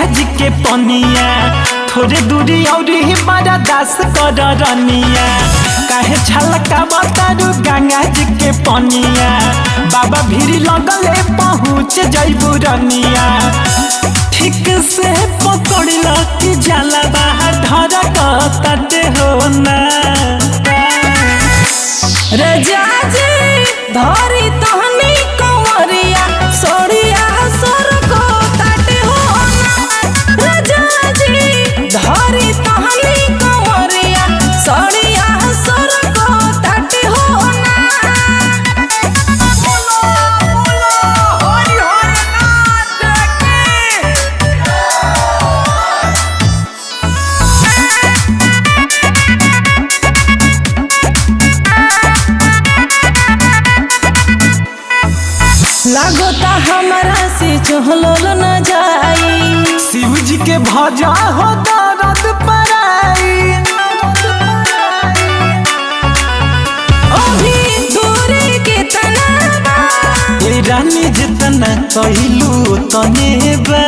गंगा जी के पनिया थोड़े दूरी और बड़ा दास कर रनिया काहे छलका बतारू गंगा जी के पनिया बाबा भीड़ लगले पहुँच जइबू रनिया ठीक से पकड़ल की जाला बाहर धरकते हो ना रजा जी धरी तहनी कंवरिया सोड़िया सोर को ताटे हो ना रजा जी धरी तहनी कंवरिया सोड़िया सोर को ताटे हो ना बोलो बोलो हरि हरि नाथ लागोता हमारा से चहलोल न जाई शिव जी के भजा हो दर्द पराई अभी दूरी के तनावा ए रानी जितना कहलू तने बा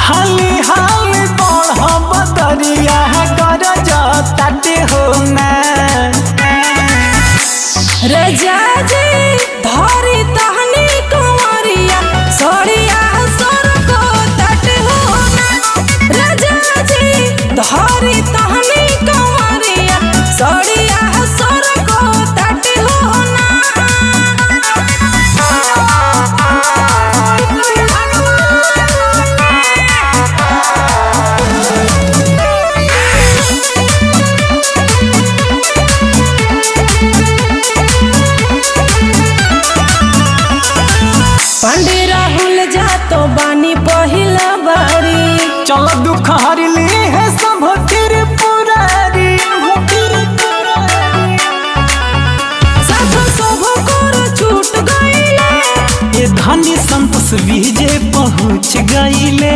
हाली हाली बढ़ बदरिया गरज ताटे हो ना रजा जी धरी तहनी कंवरिया सोड़िया सोर को ताटे हो ना रजा जी धरी तहनी कंवरिया सोड़िया सोर को ताटे हो ना पांडे राहुल जा तो बानी पहिला बारी चल दुख हरली है सब त्रिपुरारी साथ सब कर छूट गईले ये धनी संतोष विजय पहुँच गईले